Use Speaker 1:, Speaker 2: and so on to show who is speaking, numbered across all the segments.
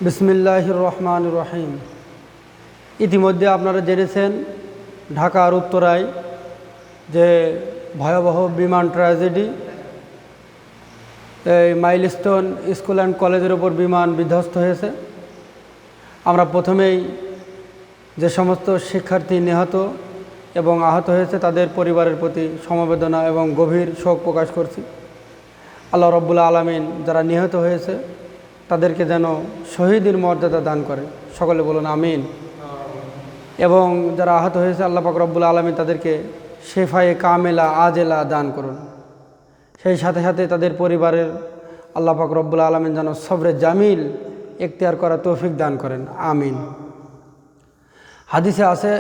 Speaker 1: বিসমিল্লাহির রহমানির রহিম। ইতিমধ্যে আপনারা জেনেছেন ঢাকার উত্তরায় যে ভয়াবহ বিমান ট্র্যাজেডি, এই মাইলস্টোন স্কুল অ্যান্ড কলেজের ওপর বিমান বিধ্বস্ত হয়েছে। আমরা প্রথমেই যে সমস্ত শিক্ষার্থী নিহত এবং আহত হয়েছে তাদের পরিবারের প্রতি সমবেদনা এবং গভীর শোক প্রকাশ করছি। আল্লাহ রাব্বুল আলামিন যারা নিহত হয়েছে তাদেরকে যেন শহীদের মর্যাদা দান করে, সকলে বলুন আমিন। এবং যারা আহত হয়েছে আল্লাহ পাক রব্বুল আলামিন তাদেরকে শেফায়ে কামেলা আজেলা দান করুন। সেই সাথে সাথে তাদের পরিবারের আল্লাহ পাক রব্বুল আলামিন যেন সবরে জামিল এখতিয়ার করা তৌফিক দান করেন, আমিন। হাদিসে আছে,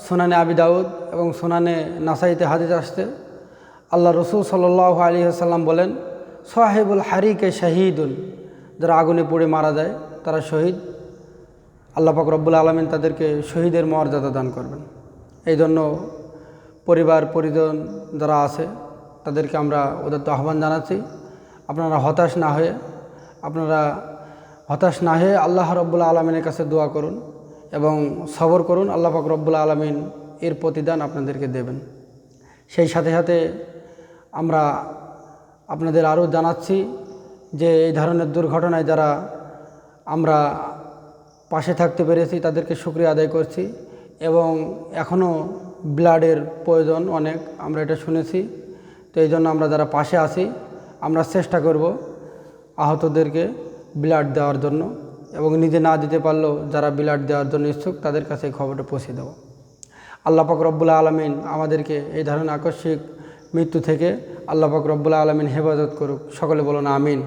Speaker 1: সুনানে আবি দাউদ এবং সুনানে নাসাইতে হাদিস আসছে, আল্লাহ রসুল সাল্লাল্লাহু আলাইহি ওয়াসাল্লাম বলেন, সাহিবুল হারিকে শাহিদুন, যারা আগুনে পড়ে মারা যায় তারা শহীদ। আল্লাহ পাক রব্বুল আলামিন তাদেরকে শহীদের মর্যাদা দান করবেন। এই জন্য পরিবার পরিজন যারা আছে তাদেরকে আমরা ওদের তো আহ্বান জানাচ্ছি, আপনারা হতাশ না হয়ে আল্লাহ রব্বুল আলামিনের কাছে দোয়া করুন এবং সবর করুন। আল্লাহ পাক রব্বুল আলামিন এর প্রতিদান আপনাদেরকে দেবেন। সেই সাথে সাথে আমরা আপনাদের আরও জানাচ্ছি যে এই ধরনের দুর্ঘটনায় যারা আমরা পাশে থাকতে পেরেছি তাদেরকে শুকরিয়া আদায় করছি। এবং এখনও ব্লাডের প্রয়োজন অনেক, আমরা এটা শুনেছি। তো এই জন্য আমরা যারা পাশে আছি আমরা চেষ্টা করব আহতদেরকে ব্লাড দেওয়ার জন্য, এবং নিজে না দিতে পারলেও যারা ব্লাড দেওয়ার জন্য ইচ্ছুক তাদের কাছে এই খবরটা পৌঁছে দেব। আল্লাহ পাক রব্বুল আলামিন আমাদেরকে এই ধরনের আকস্মিক মৃত্যু থেকে আল্লাহ পাক রব্বুল আলামিন হেফাজত করুক, সকলে বলুন আমিন।